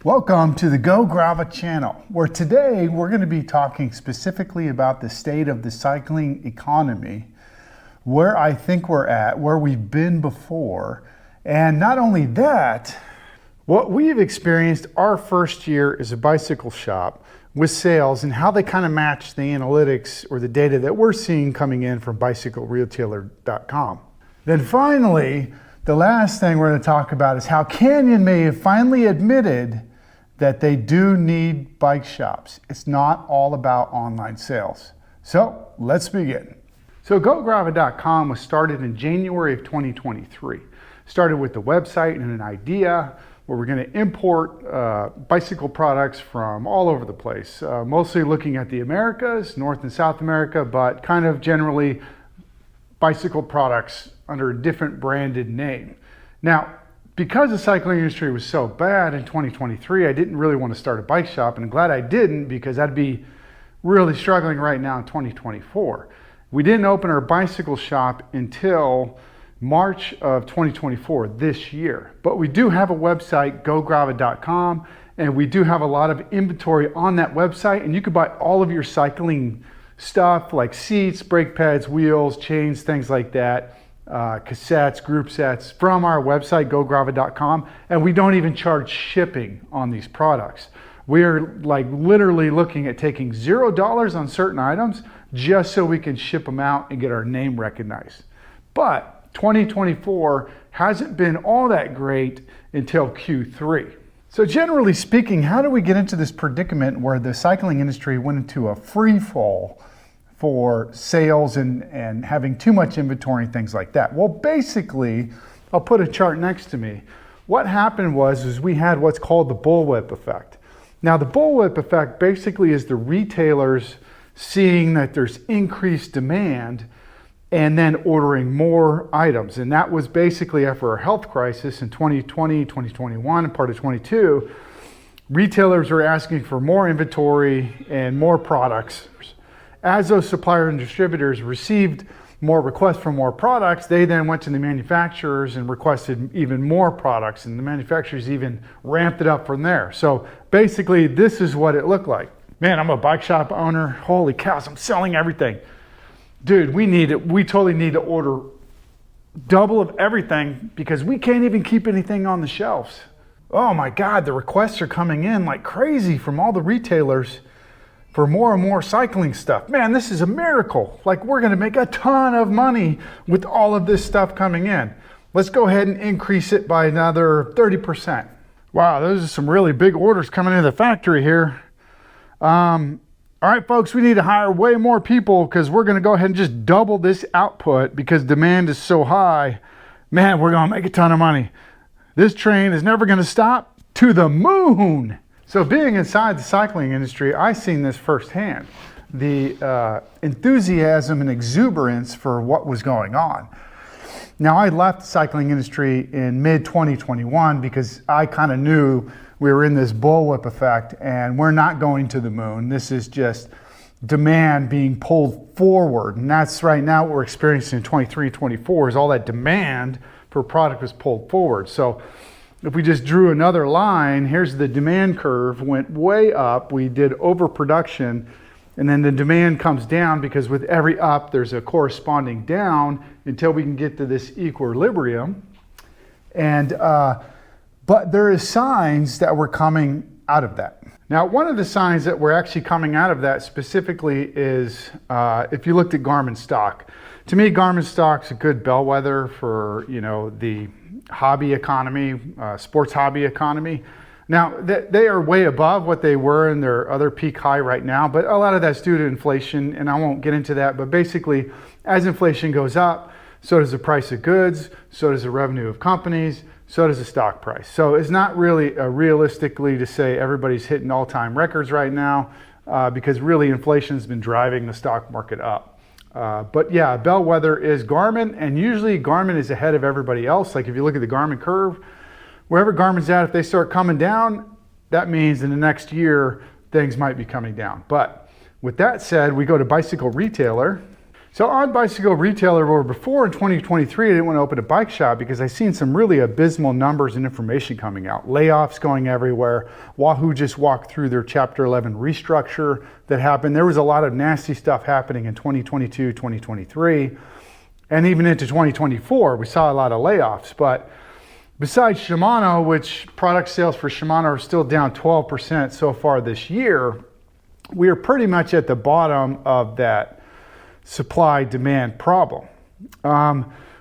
Welcome to the Go Grava Channel, where today we're going to be talking specifically about the state of the cycling economy, where I think we're at, where we've been before, and not only that, what we've experienced our first year as a bicycle shop with sales and how they kind of match the analytics or the data that we're seeing coming in from bicycleretailer.com. Then finally, the last thing we're going to talk about is how Canyon may have finally admitted that they do need bike shops. It's not all about online sales. So let's begin. So GoGrava.com was started in January of 2023. Started with the website and an idea where we're going to import bicycle products from all over the place, mostly looking at the Americas, North and South America, but kind of generally bicycle products under a different branded name. Now, because the cycling industry was so bad in 2023, I didn't really want to start a bike shop, and I'm glad I didn't because I'd be really struggling right now in 2024. We didn't open our bicycle shop until March of 2024 this year, but we do have a website, gograva.com, and we do have a lot of inventory on that website, and you can buy all of your cycling stuff like seats, brake pads, wheels, chains, things like that. Cassettes, group sets from our website, gograva.com, and we don't even charge shipping on these products. We're like literally looking at taking $0 on certain items just so we can ship them out and get our name recognized. But 2024 hasn't been all that great until Q3. So generally speaking, how do we get into this predicament where the cycling industry went into a free fall for sales and having too much inventory and things like that? Well, basically, I'll put a chart next to me. What happened was we had what's called the bullwhip effect. Now, the bullwhip effect basically is the retailers seeing that there's increased demand and then ordering more items. And that was basically after our health crisis in 2020, 2021, and part of 22. Retailers were asking for more inventory and more products. As those suppliers and distributors received more requests for more products, they then went to the manufacturers and requested even more products, and the manufacturers even ramped it up from there. So basically, this is what it looked like. Man, I'm a bike shop owner. Holy cows, I'm selling everything. Dude, we totally need to order double of everything because we can't even keep anything on the shelves. Oh my God, the requests are coming in like crazy from all the retailers for more and more cycling stuff. Man, this is a miracle. Like, we're gonna make a ton of money with all of this stuff coming in. Let's go ahead and increase it by another 30%. Wow, those are some really big orders coming into the factory here. All right, folks, we need to hire way more people because we're gonna go ahead and just double this output because demand is so high. Man, we're gonna make a ton of money. This train is never gonna stop to the moon. So being inside the cycling industry, I've seen this firsthand. The enthusiasm and exuberance for what was going on. Now, I left the cycling industry in mid-2021 because I kind of knew we were in this bullwhip effect and we're not going to the moon. This is just demand being pulled forward. And that's right now what we're experiencing in 23, 24 is all that demand for product was pulled forward. So if we just drew another line, here's the demand curve, went way up. We did overproduction, and then the demand comes down because with every up, there's a corresponding down until we can get to this equilibrium. And but there is signs that we're coming out of that. Now, one of the signs that we're actually coming out of that specifically is if you looked at Garmin stock. To me, Garmin stock's a good bellwether for the hobby economy, sports hobby economy. Now, they are way above what they were in their other peak high right now, but a lot of that's due to inflation, and I won't get into that, but basically, as inflation goes up, so does the price of goods, so does the revenue of companies, so does the stock price. So it's not really realistically to say everybody's hitting all-time records right now, because really inflation's been driving the stock market up. But yeah, bellwether is Garmin, and usually Garmin is ahead of everybody else. Like if you look at the Garmin curve, wherever Garmin's at, if they start coming down, that means in the next year, things might be coming down. But with that said, we go to Bicycle Retailer. So on Bicycle Retailer, where before in 2023, I didn't want to open a bike shop because I seen some really abysmal numbers and information coming out. Layoffs going everywhere. Wahoo just walked through their Chapter 11 restructure that happened. There was a lot of nasty stuff happening in 2022, 2023, and even into 2024. We saw a lot of layoffs. But besides Shimano, which product sales for Shimano are still down 12% so far this year, we are pretty much at the bottom of that supply-demand problem.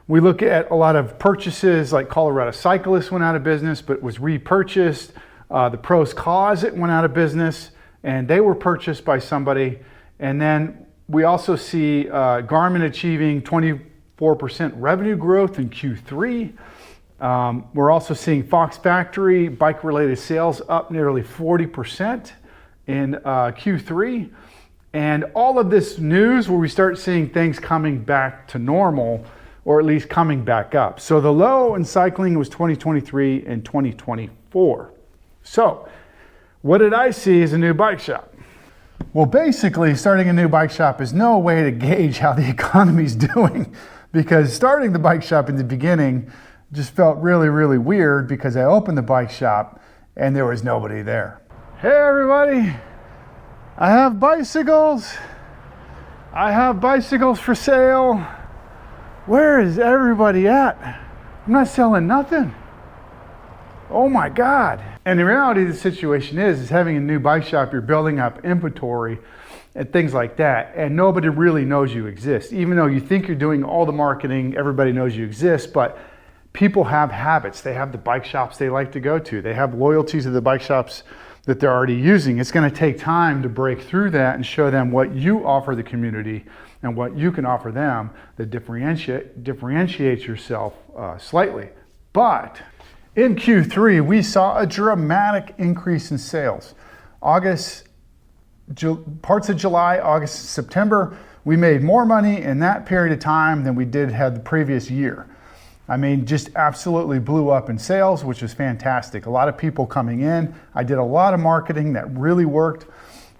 We look at a lot of purchases, like Colorado Cyclists went out of business, but was repurchased. The Pros Closet went out of business, and they were purchased by somebody. And then we also see Garmin achieving 24% revenue growth in Q3. We're also seeing Fox Factory bike-related sales up nearly 40% in Q3. And all of this news where we start seeing things coming back to normal, or at least coming back up. So the low in cycling was 2023 and 2024. So what did I see as a new bike shop? Well, basically starting a new bike shop is no way to gauge how the economy's doing, because starting the bike shop in the beginning just felt really, really weird because I opened the bike shop and there was nobody there. Hey everybody. I have bicycles. I have bicycles for sale. Where is everybody at? I'm not selling nothing. Oh my God. And the reality of the situation is having a new bike shop, you're building up inventory and things like that, and nobody really knows you exist. Even though you think you're doing all the marketing, everybody knows you exist, but people have habits. They have the bike shops they like to go to. They have loyalties to the bike shops that they're already using. It's going to take time to break through that and show them what you offer the community and what you can offer them that differentiates yourself slightly. But in Q3, we saw a dramatic increase in sales. Parts of July, August, September, we made more money in that period of time than we did had the previous year. I mean, just absolutely blew up in sales, which was fantastic. A lot of people coming in. I did a lot of marketing that really worked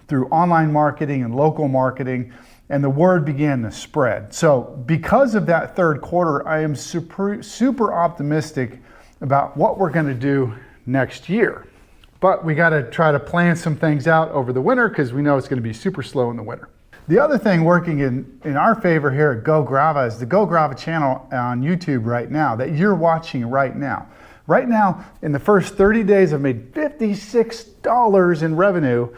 through online marketing and local marketing, and the word began to spread. So because of that third quarter, I am super optimistic about what we're gonna do next year. But we gotta try to plan some things out over the winter because we know it's gonna be super slow in the winter. The other thing working in our favor here at Go Grava is the Go Grava channel on YouTube right now that you're watching right now. Right now, in the first 30 days, I've made $56 in revenue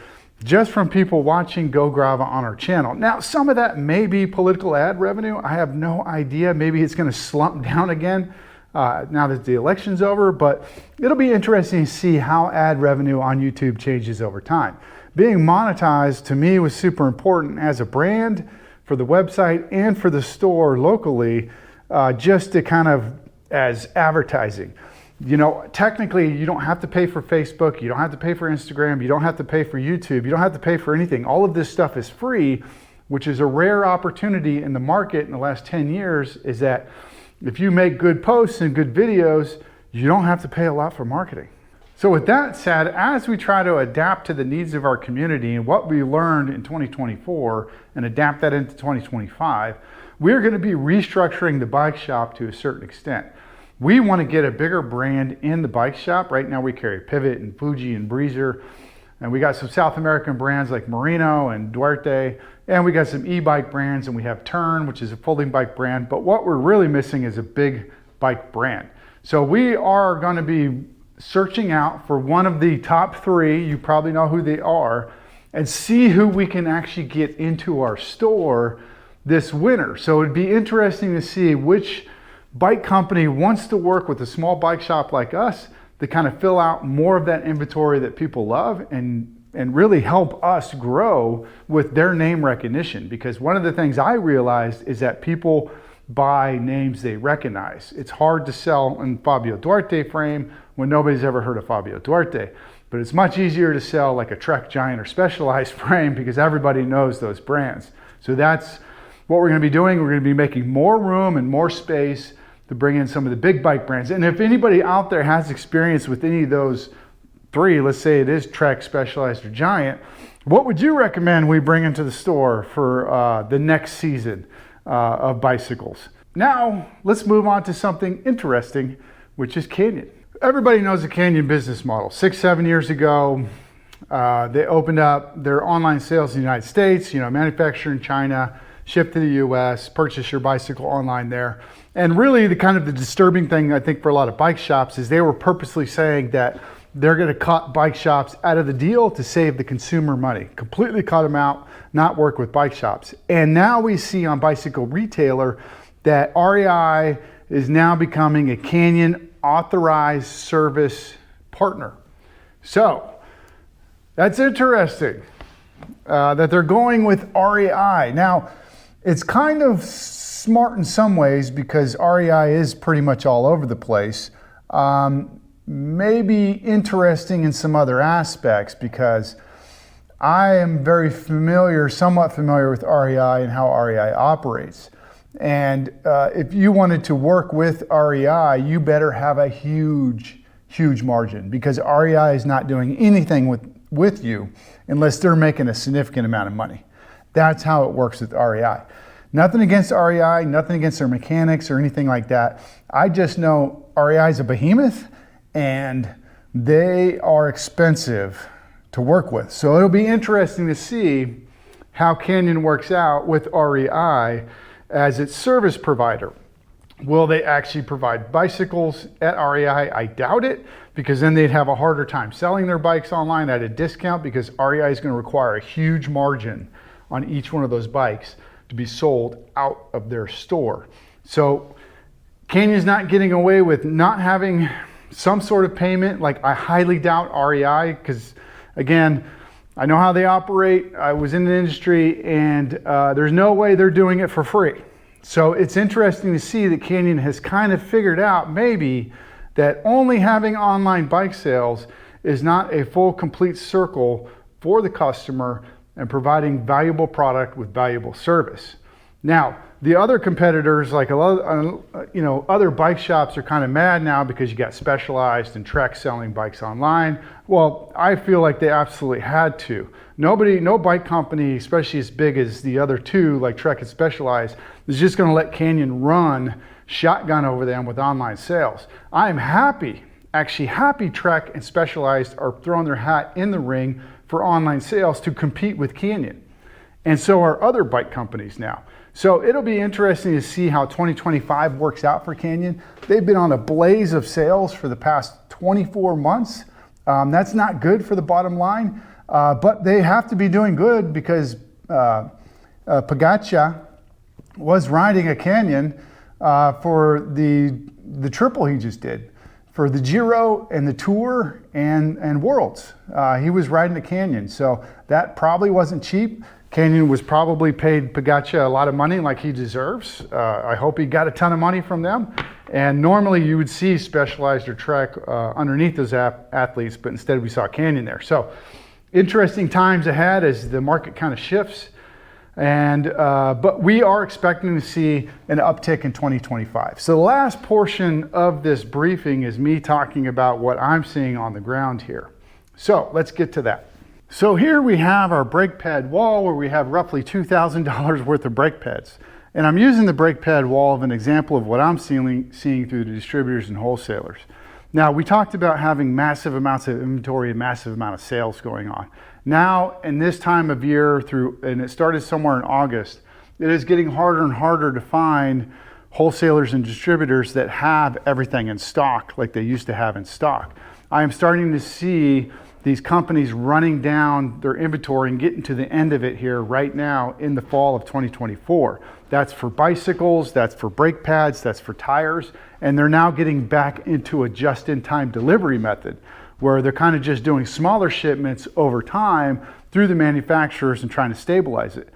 just from people watching Go Grava on our channel. Now, some of that may be political ad revenue. I have no idea. Maybe it's gonna slump down again now that the election's over, but it'll be interesting to see how ad revenue on YouTube changes over time. Being monetized to me was super important as a brand for the website and for the store locally, just to kind of as advertising. You know, technically you don't have to pay for Facebook, you don't have to pay for Instagram, you don't have to pay for YouTube, you don't have to pay for anything. All of this stuff is free, which is a rare opportunity in the market in the last 10 years, is that if you make good posts and good videos, you don't have to pay a lot for marketing. So with that said, as we try to adapt to the needs of our community and what we learned in 2024 and adapt that into 2025, we're going to be restructuring the bike shop to a certain extent. We want to get a bigger brand in the bike shop. Right now we carry Pivot and Fuji and Breezer, and we got some South American brands like Merino and Duarte, and we got some e-bike brands, and we have Turn, which is a folding bike brand. But what we're really missing is a big bike brand. So we are going to be searching out for one of the top three, you probably know who they are, and see who we can actually get into our store this winter. So it'd be interesting to see which bike company wants to work with a small bike shop like us to kind of fill out more of that inventory that people love and really help us grow with their name recognition. Because one of the things I realized is that people buy names they recognize. It's hard to sell in Fabio Duarte frame when nobody's ever heard of Fabio Duarte, but it's much easier to sell like a Trek Giant or Specialized frame because everybody knows those brands. So that's what we're going to be doing. We're going to be making more room and more space to bring in some of the big bike brands. And if anybody out there has experience with any of those three, let's say it is Trek, Specialized, or Giant, what would you recommend we bring into the store for the next season? of bicycles. Now, let's move on to something interesting, which is Canyon. Everybody knows the Canyon business model. 6-7 years ago, they opened up their online sales in the United States, manufacture in China, ship to the US, purchase your bicycle online there. And really the disturbing thing, I think, for a lot of bike shops is they were purposely saying that they're going to cut bike shops out of the deal to save the consumer money. Completely cut them out, not work with bike shops. And now we see on Bicycle Retailer that REI is now becoming a Canyon authorized service partner. So that's interesting that they're going with REI. Now, it's kind of smart in some ways because REI is pretty much all over the place. Maybe interesting in some other aspects because I am somewhat familiar with REI and how REI operates. And if you wanted to work with REI, you better have a huge margin because REI is not doing anything with you unless they're making a significant amount of money. That's how it works with REI. Nothing against REI, nothing against their mechanics or anything like that. I just know REI is a behemoth and they are expensive to work with. So it'll be interesting to see how Canyon works out with REI as its service provider. Will they actually provide bicycles at REI? I doubt it, because then they'd have a harder time selling their bikes online at a discount because REI is going to require a huge margin on each one of those bikes to be sold out of their store. So Canyon's not getting away with not having some sort of payment. Like, I highly doubt REI, because again, I know how they operate. I was in the industry, and there's no way they're doing it for free. So it's interesting to see that Canyon has kind of figured out maybe that only having online bike sales is not a full, complete circle for the customer and providing valuable product with valuable service. Now, the other competitors, like a lot of, other bike shops are kind of mad now because you got Specialized and Trek selling bikes online. Well, I feel like they absolutely had to. No bike company, especially as big as the other two, like Trek and Specialized, is just going to let Canyon run shotgun over them with online sales. I'm happy Trek and Specialized are throwing their hat in the ring for online sales to compete with Canyon. And so are other bike companies now. So it'll be interesting to see how 2025 works out for Canyon. They've been on a blaze of sales for the past 24 months. That's not good for the bottom line, but they have to be doing good because Pogacar was riding a Canyon for the triple he just did. For the Giro and the Tour and Worlds. He was riding a Canyon, so that probably wasn't cheap. Canyon was probably paid Pogacar a lot of money like he deserves. I hope he got a ton of money from them. And normally you would see Specialized or Trek underneath those athletes, but instead we saw Canyon there. So interesting times ahead as the market kind of shifts. But we are expecting to see an uptick in 2025. So the last portion of this briefing is me talking about what I'm seeing on the ground here. So let's get to that. So here we have our brake pad wall where we have roughly $2,000 worth of brake pads. And I'm using the brake pad wall as an example of what I'm seeing through the distributors and wholesalers. Now, we talked about having massive amounts of inventory and massive amount of sales going on. Now, in this time of year, and it started somewhere in August, it is getting harder and harder to find wholesalers and distributors that have everything in stock like they used to have in stock. I am starting to see these companies running down their inventory and getting to the end of it here right now in the fall of 2024. That's for bicycles, that's for brake pads, that's for tires, and they're now getting back into a just-in-time delivery method where they're kind of just doing smaller shipments over time through the manufacturers and trying to stabilize it.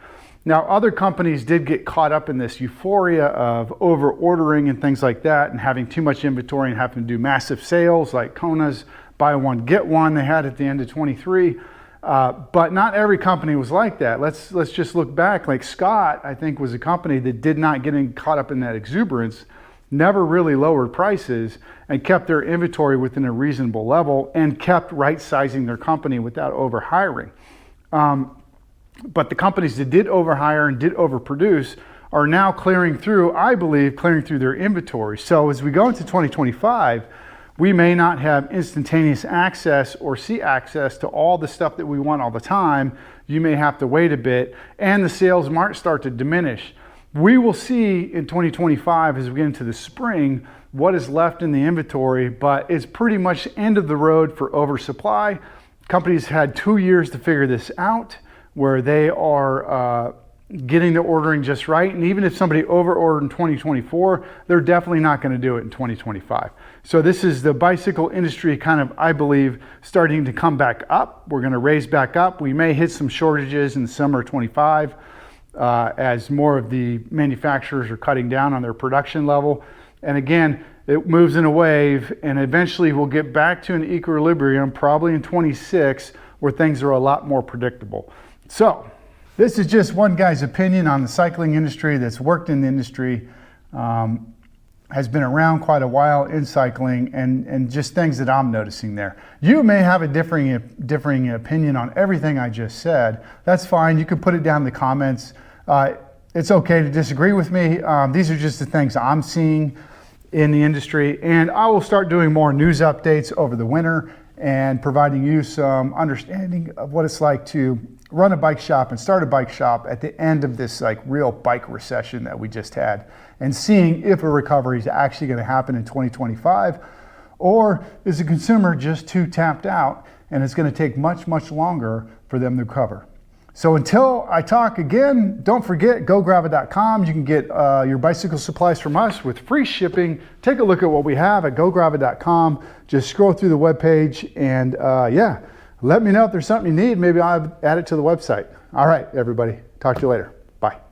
Now, other companies did get caught up in this euphoria of over-ordering and things like that and having too much inventory and having to do massive sales like Kona's buy one, get one they had at the end of 23. But not every company was like that. Let's just look back. Like Scott, I think, was a company that did not get caught up in that exuberance, never really lowered prices, and kept their inventory within a reasonable level and kept right-sizing their company without over-hiring. But the companies that did overhire and did overproduce are now clearing through, I believe, clearing through their inventory. So as we go into 2025, we may not have instantaneous access or see access to all the stuff that we want all the time. You may have to wait a bit, and the sales might start to diminish. We will see in 2025 as we get into the spring what is left in the inventory, but it's pretty much end of the road for oversupply. Companies had 2 years to figure this out, where they are getting the ordering just right. And even if somebody over-ordered in 2024, they're definitely not going to do it in 2025. So this is the bicycle industry kind of, I believe, starting to come back up. We're going to raise back up. We may hit some shortages in the summer of 25 as more of the manufacturers are cutting down on their production level. And again, it moves in a wave, and eventually we'll get back to an equilibrium probably in 26 where things are a lot more predictable. So this is just one guy's opinion on the cycling industry that's worked in the industry, has been around quite a while in cycling, and just things that I'm noticing there. You may have a differing opinion on everything I just said. That's fine. You can put it down in the comments. It's okay to disagree with me. These are just the things I'm seeing in the industry, and I will start doing more news updates over the winter and providing you some understanding of what it's like to run a bike shop and start a bike shop at the end of this like real bike recession that we just had, and seeing if a recovery is actually going to happen in 2025, or is the consumer just too tapped out and it's going to take much, much longer for them to recover. So until I talk again, don't forget GoGrava.com. You can get your bicycle supplies from us with free shipping. Take a look at what we have at GoGrava.com. Just scroll through the webpage, and yeah, let me know if there's something you need. Maybe I'll add it to the website. All right, everybody. Talk to you later. Bye.